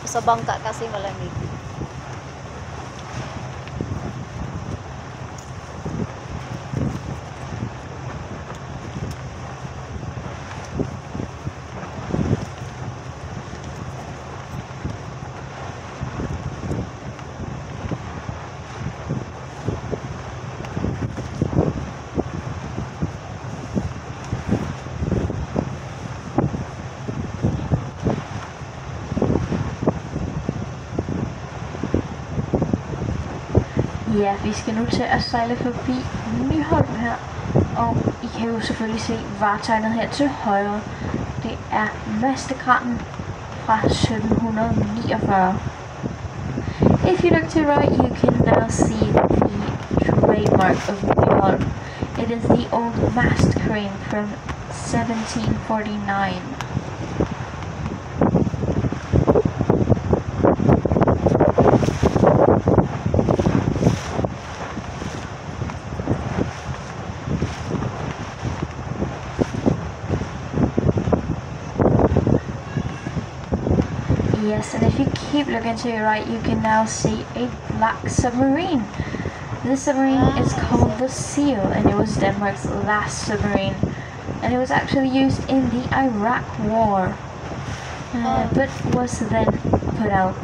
sa bangka kasi malamig. Ja, vi skal nu til at sejle forbi Nyholm her, og I kan jo selvfølgelig se vartegnet her til højre. Det er mastekranen fra 1749. If you look to right, you can now see the trademark of Nyholm. It is the old mast crane from 1749. Yes, and if you keep looking to your right, you can now see a black submarine. This submarine is called the Seal, and it was Denmark's last submarine. And it was actually used in the Iraq War, but was then put out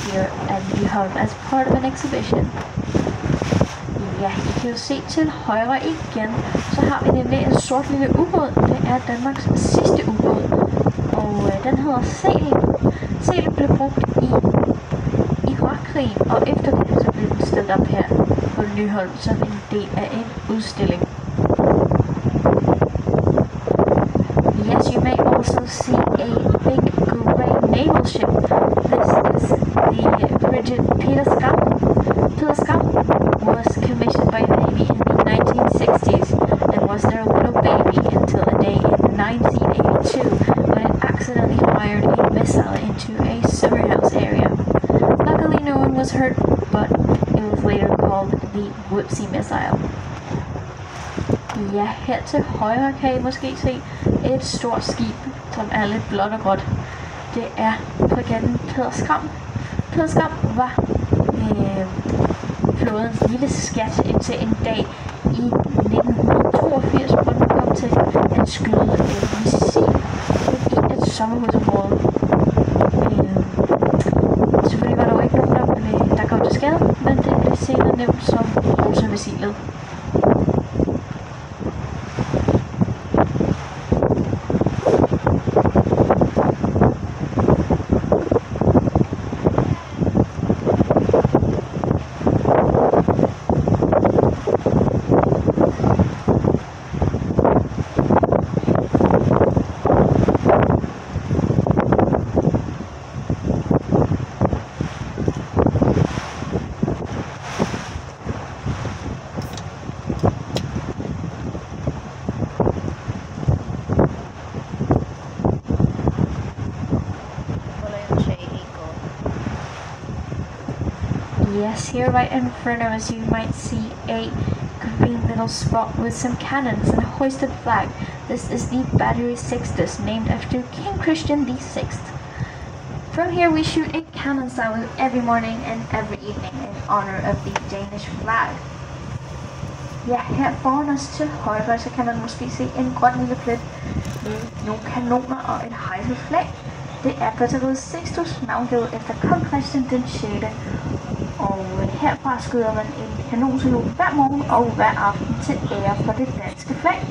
here at Nyholm as part of an exhibition. Ja, I kan jo se til højre igen, så har vi nemlig en sort lille ubåd. Det er Danmarks sidste ubåd, og den hedder Sælen. Sælen blev brugt i Irakkrigen, og efter det så blev den stillet op her på Nyholm som en del af en udstilling. Yes, you may also see a big grey naval ship. This is the frigate Peter Skam. Peter Skam was commissioned by the Navy in the 1960s and was their little baby until a day in 1982 when it accidentally fired a missile into a summer house area. Luckily no one was hurt, but it was later called the Whoopsie missile. Ja, her til højre kan I måske se et stort skib, som er lidt blåt og gråt. Det er fregatten Peder Skram. Peder Skram var flådens lille skat indtil en dag i 1982, hvor den kom til at skyde et missil i et sommerhusområde. Selvfølgelig var der jo ikke nogen, der kom til skade, men det blev senere nævnt som Rosa-missilet. Yes, here right in front of us you might see a green little spot with some cannons and a hoisted flag. This is the Battery Sixtus, named after King Christian VI. From here we shoot a cannon salute every morning and every evening in honor of the Danish flag. Ja, her foran os til højre, så kan man måske se en grøn lille plet med nogle kanoner og et hejset flag. Det er batteriet Sixtus, navngivet efter kong Christian den 6. Og herfra skyder man en kanonsalute hver morgen og hver aften til ære for det danske flag.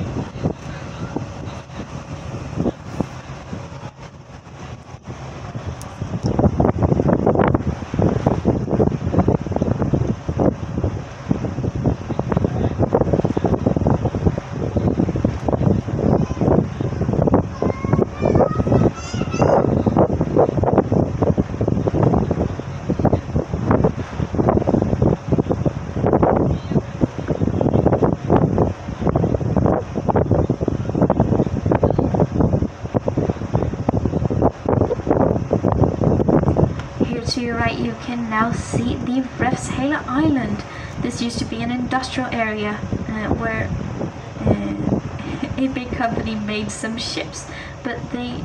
To your right you can now see the Refshale Island. This used to be an industrial area where a big company made some ships, but they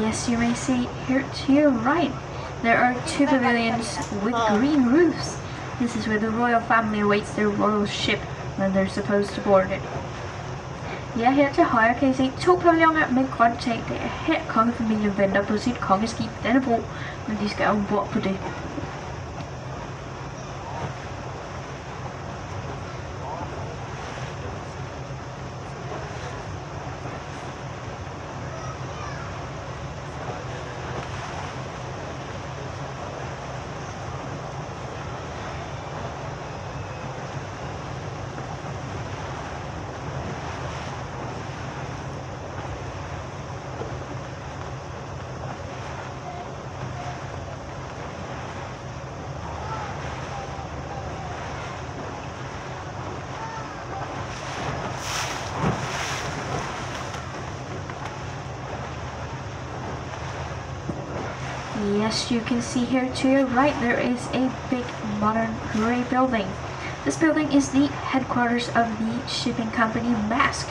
Yes, you may see here to your right, there are 2 pavilions with green roofs. This is where the royal family awaits their royal ship when they're supposed to board it. Ja, her til højre kan I se 2 pavilloner med grønt tag. Det er her kongefamilien venter på sit kongeskib Dannebro, men de skal ombord på det. Yes, you can see here to your right there is a big modern grey building. This building is the headquarters of the shipping company Maersk.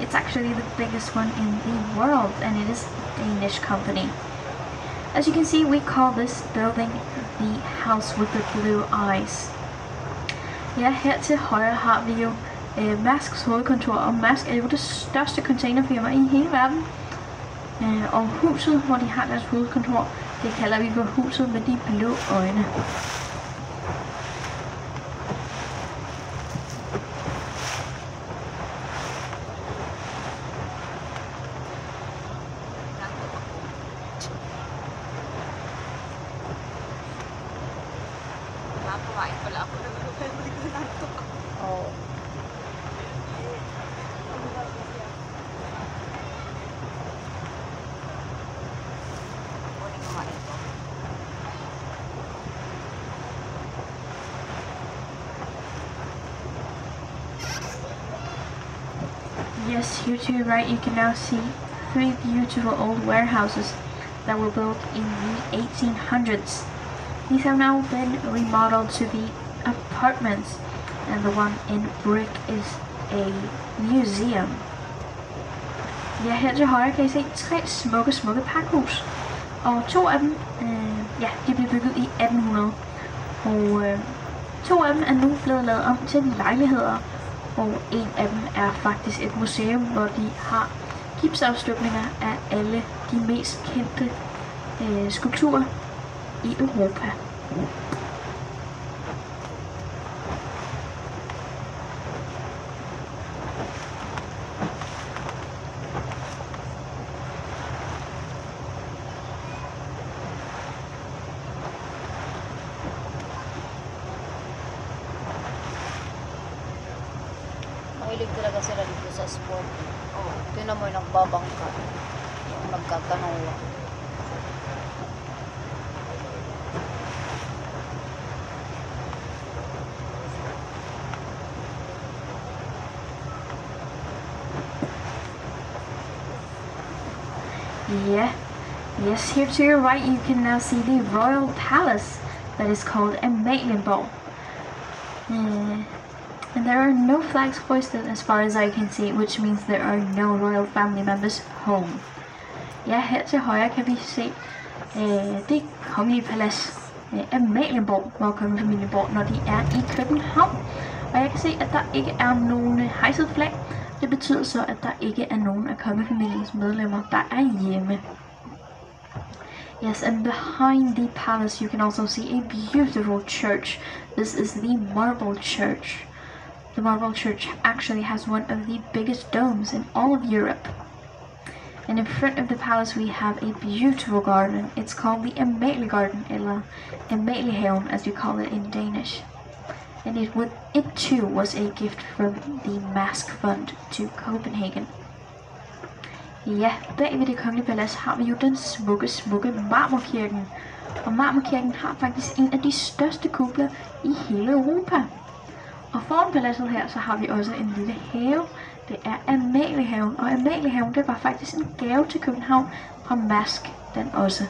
It's actually the biggest one in the world, and it is a Danish company. As you can see, we call this building the house with the blue eyes. Ja, her til højre har vi jo Maersks hovedkontor, og Maersk er jo det største containerfirma i hele verden. Og huset, hvor de har deres hovedkontor, det kalder vi for huset med de blå øjne. Yes, here to your right you can now see 3 beautiful old warehouses that were built in the 1800s. These have now been remodeled to be apartments, and the one in brick is a museum. Ja, her til højre kan I se 3 smukke pakhus, og 2 af dem, de blev bygget i 1800, og 2 af dem er nu blevet lavet om til lejligheder. Og en af dem er faktisk et museum, hvor de har gipsafstøbninger af alle de mest kendte skulpturer i Europa. Mahilig talaga sila dito sa sport. Tingnan mo yung nagbabangka. Yung nagkakanoa. Yeah. Yes, here to your right you can now see the royal palace that is called Amalienborg. And there are no flags hoisted as far as I can see, which means there are no royal family members home. Ja, her til højre kan vi se det kongelige palads Amalienborg, hvor kongefamilien bor, når de er i København. Og jeg kan se, at der ikke er nogen hejset flag. Det betyder så, at der ikke er nogen af kongefamiliens medlemmer, der er hjemme. Yes, and behind the palace you can also see a beautiful church. This is the Marble Church. The Marble Church actually has one of the biggest domes in all of Europe. And in front of the palace we have a beautiful garden. It's called the Amalie Garden, eller Amaliehaven as you call it in Danish. And it too was a gift from the Maersk Fund to Copenhagen. Ja, bag ved det kongelige palads har vi jo den smukke Marmorkirken. Og Marmorkirken har faktisk en af de største kupler i hele Europa. Og foran paladset her, så har vi også en lille have. Det er Amaliehaven, og Amaliehaven, det var faktisk en gave til København fra Maersk, den også.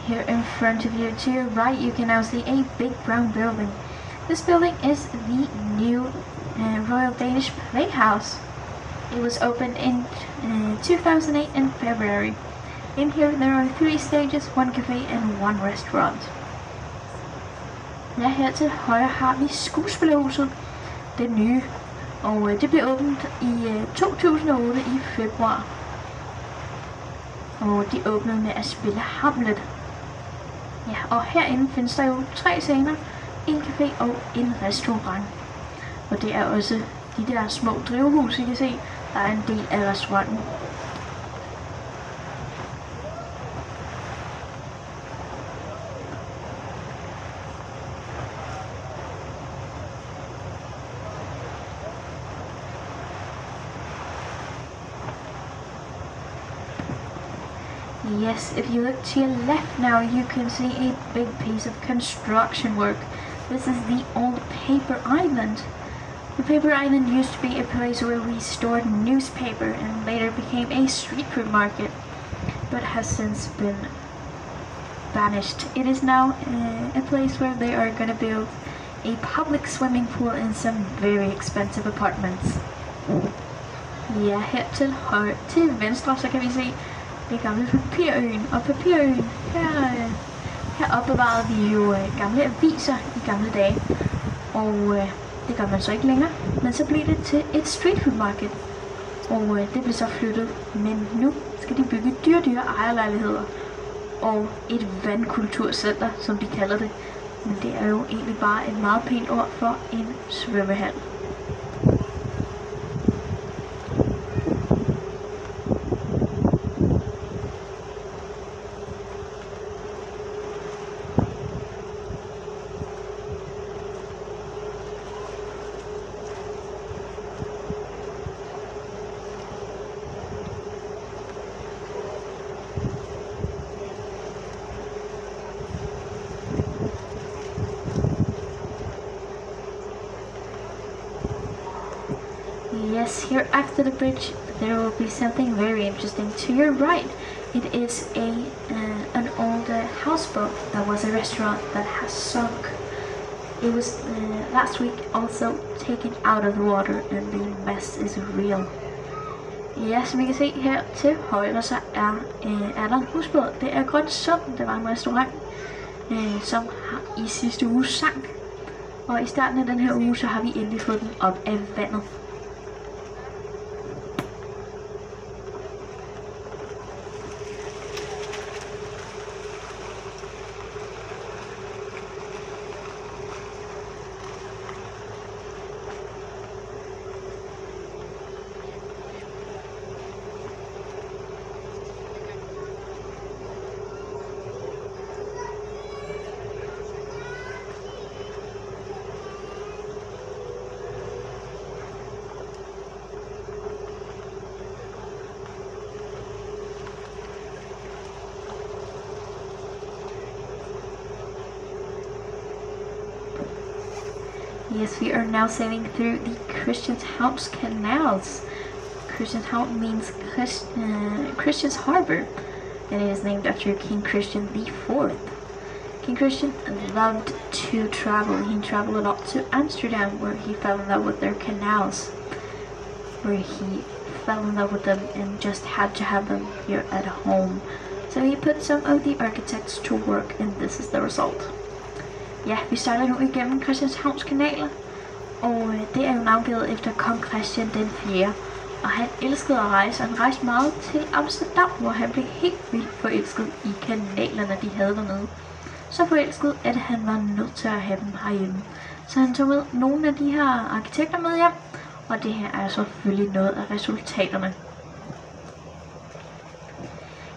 Here in front of you, to your right, you can now see a big brown building. This building is the new Royal Danish Playhouse. It was opened in 2008 in February. In here there are 3 stages, 1 cafe and 1 restaurant. Ja, her til højre har vi skuespillerhuset, det nye, og det blev åbnet i 2008 i februar. Og de åbnede med at spille Hamlet. Ja, og herinde findes der jo 3 scener, en café og en restaurant. Og det er også de der små drivhus, I kan se, der er en del af restauranten. Yes, if you look to your left now, you can see a big piece of construction work. This is the old paper island. The paper island used to be a place where we stored newspaper and later became a street food market, but has since been banished. It is now a place where they are going to build a public swimming pool and some very expensive apartments. Ja, her til venstre, så kan vi se det gamle papirøen, og papirøen, her opbevarede vi jo gamle aviser i gamle dage, og det gør man så ikke længere, men så blev det til et street food market, og det blev så flyttet, men nu skal de bygge dyre ejerlejligheder, og et vandkulturcenter, som de kalder det, men det er jo egentlig bare et meget pænt ord for en svømmehal. Yes, here after the bridge there will be something very interesting. To your right, it is an old houseboat that was a restaurant that has sunk. It was last week also taken out of the water, and the mess is real. Ja, som I kan se her til højre, så er der en husbåd. Det er Grøn Sund, det var en restaurant, som i sidste uge sank. Og i starten af den her uge, så har vi endelig fået den op af vandet. Yes, we are now sailing through the Christianshavn's canals. Christianshavn means Christian's harbor, and it is named after King Christian IV. King Christian loved to travel. He traveled a lot to Amsterdam, where he fell in love with their canals, where he fell in love with them and just had to have them here at home. So he put some of the architects to work, and this is the result. Ja, vi sejler nu igennem Christianshavns kanaler, og det er jo navngivet efter kong Christian den 4. Og han elskede at rejse, og han rejste meget til Amsterdam, hvor han blev helt vildt forelsket i kanalerne, de havde dernede. Så forelsket, at han var nødt til at have dem herhjemme. Så han tog med nogle af de her arkitekter med hjem, og det her er selvfølgelig noget af resultaterne.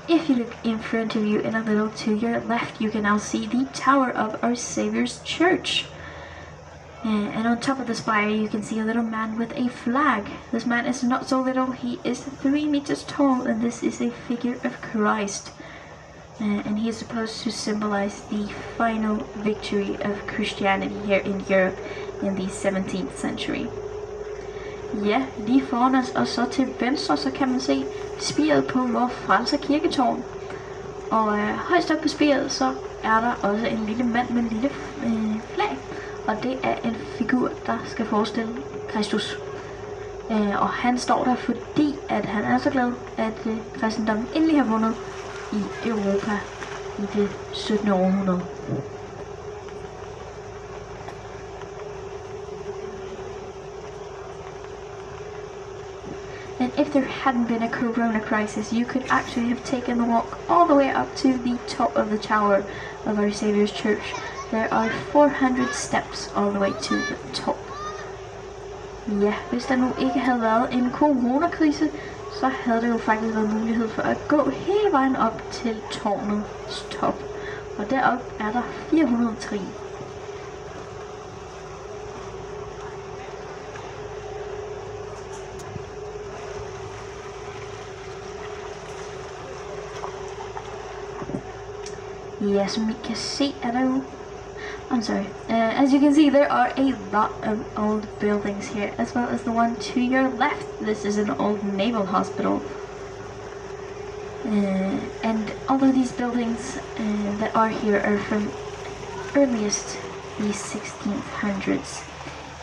If you look in front of you and a little to your left, you can now see the tower of Our Savior's Church. And on top of the spire, you can see a little man with a flag. This man is not so little, he is 3 meters tall, and this is a figure of Christ. And he is supposed to symbolize the final victory of Christianity here in Europe in the 17th century. Ja, lige foran os, og så til venstre, så kan man se spiret på Vor Frelser kirketårn. Og højst op på spiret, så er der også en lille mand med en lille flag. Og det er en figur, der skal forestille Kristus. Og han står der, fordi at han er så glad, at kristendommen endelig har vundet i Europa i det 17. århundrede. And if there hadn't been a corona crisis, you could actually have taken the walk all the way up to the top of the tower of Our Saviour's Church. There are 400 steps all the way to the top. Ja, hvis der nu ikke havde været en coronakrise, så havde det jo faktisk været mulighed for at gå hele vejen op til tårnets top. Og deroppe er der 400 trin. Ja, som I kan se er der jo... as you can see, there are a lot of old buildings here, as well as the one to your left. This is an old naval hospital. And all of these buildings that are here are from earliest the 1600s.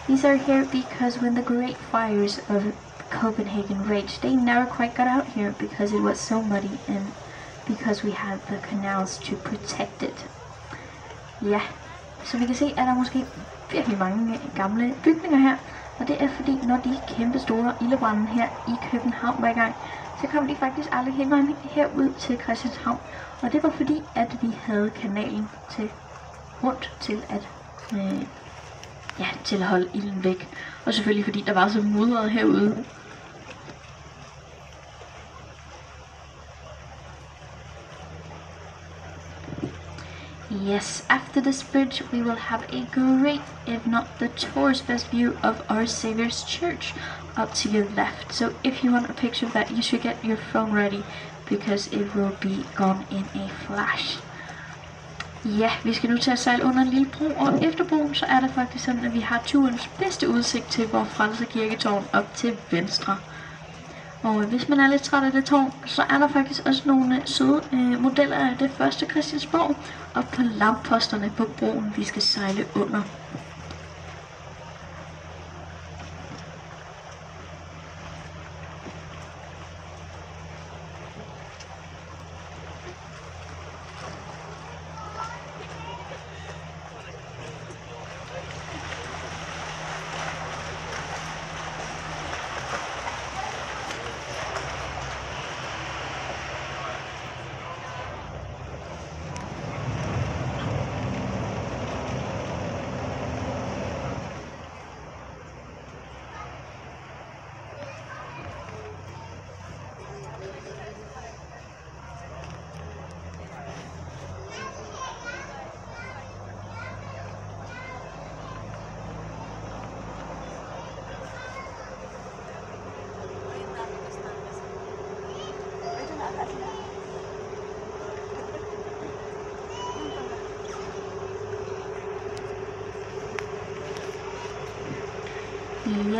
These are here because when the great fires of Copenhagen raged, they never quite got out here because it was so muddy and because we had the canals to protect it. Ja, så vi kan se, at der måske virkelig mange gamle bygninger her, og det er fordi, når de kæmpe store ildebrande her i København var i gang, så kom de faktisk aldrig hele vejen herud til Christianshavn, og det var fordi, at vi havde kanalen til rundt til at, til at holde ilden væk, og selvfølgelig fordi der var så mudret herude. Yes, after this bridge we will have a great, if not the tour's best view of Our Saviour's Church up to your left. So if you want a picture of that, you should get your phone ready because it will be gone in a flash. Ja, vi skal nu til at sejle under en lille bro, og efter broen så er det faktisk sådan, at vi har turens bedste udsigt til vor Frelse Kirketårn op til venstre. Og hvis man er lidt træt af det tårn, så er der faktisk også nogle søde modeller af det første Christiansborg og på lampposterne på broen, vi skal sejle under.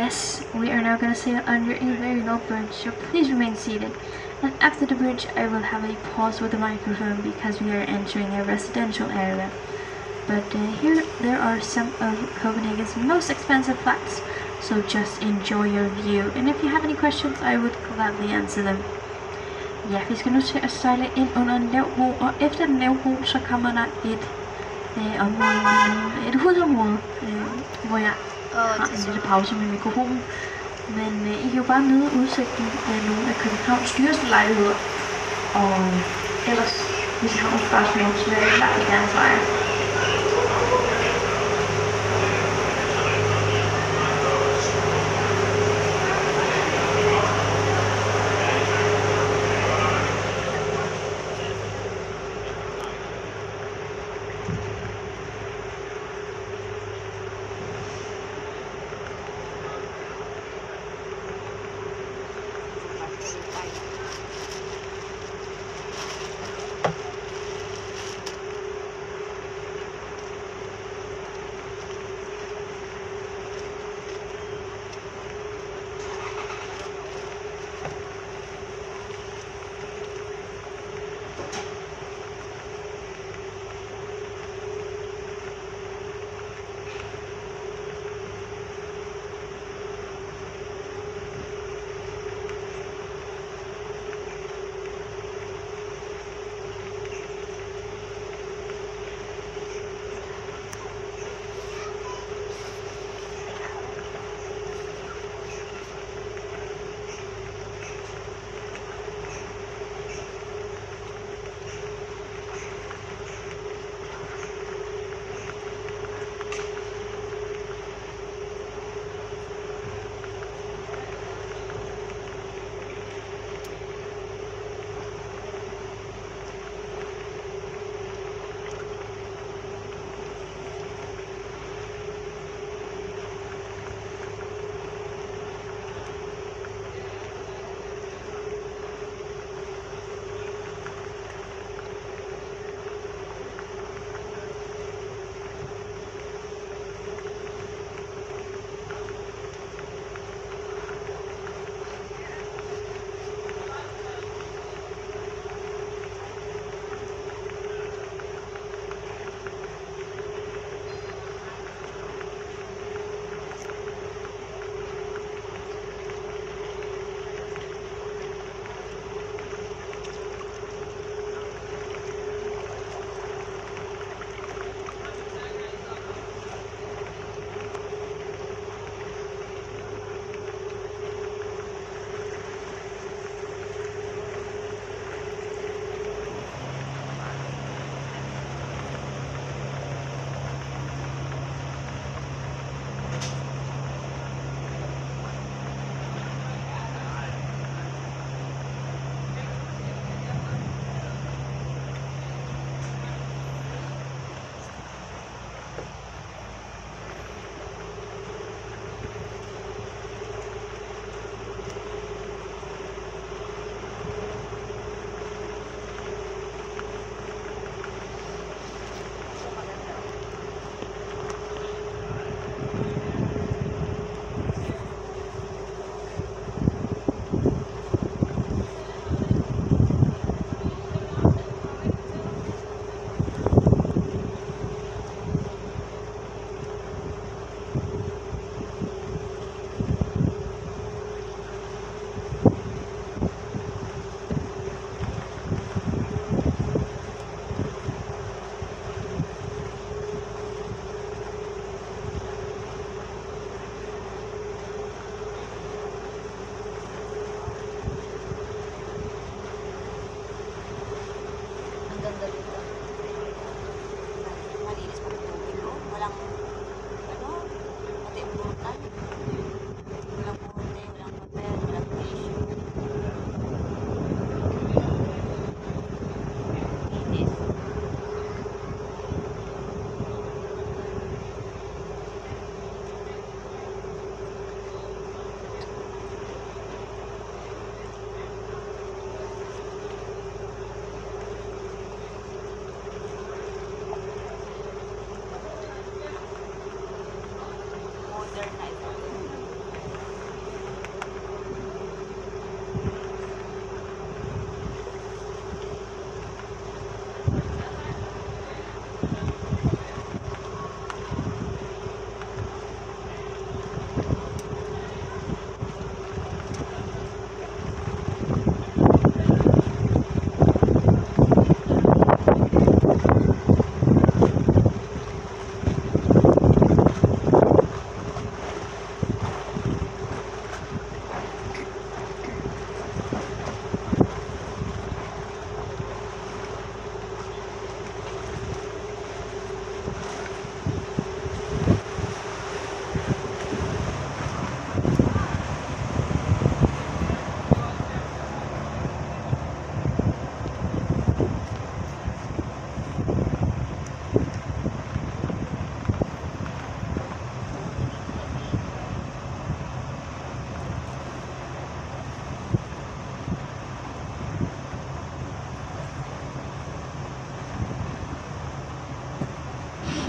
Yes, we are now going to sail under a very low bridge, so please remain seated. And after the bridge I will have a pause with the microphone because we are entering a residential area. But here there are some of Copenhagen's most expensive flats, so just enjoy your view. And if you have any questions, I would gladly answer them. Ja, vi skal nu til at sejle ind under en lav bro, og efter den lave bro, så kommer der et hudområde, hvor jeg har en lille pause med mikrofonen. Men I kan jo bare nyde udsigten af nogle af Københavns dyreste lejligheder. Og ellers, hvis I har nogle spørgsmål, så vil jeg rigtig gerne svare.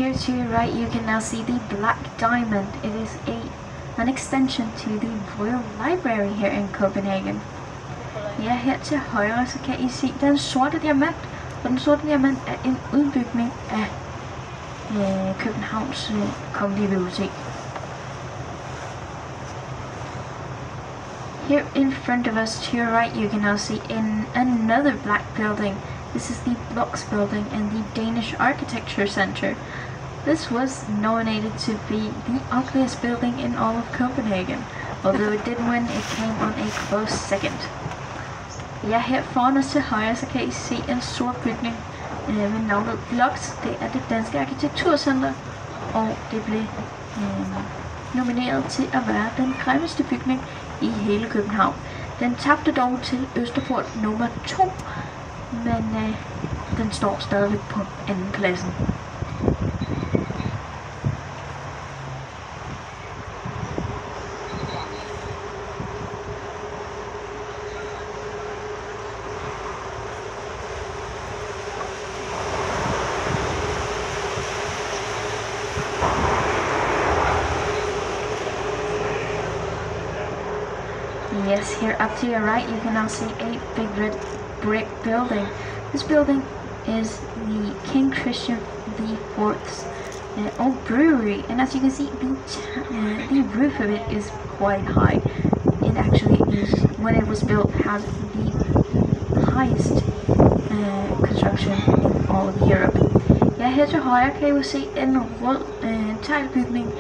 here to your right you can now see the Black Diamond. It is an extension to the Royal Library here in Copenhagen. Ja, her til højre så kan I se den sorte diamant, og den sorte diamant er en udbygning af Københavns Kongelige Bibliotek. Here in front of us to your right you can now see another black building. This is the Blocks building in the Danish Architecture Center. This was nominated to be the ugliest building in all of Copenhagen. Although it didn't win, it came on a close second. Ja, her foran os til højre, så kan I se en sort bygning med navnet Blocks. Det er det danske arkitekturcenter, og det blev nomineret til at være den grimmeste bygning i hele København. Den tabte dog til Østerport nummer 2, men den står stadigvæk på anden pladsen. Yes, here up to your right you can now see a big red brick building. This building is the King Christian IV's old brewery, and as you can see the roof of it is quite high. It actually is, when it was built, had the highest construction in all of Europe. Ja, her til højre kan I jo se en rød teglbygning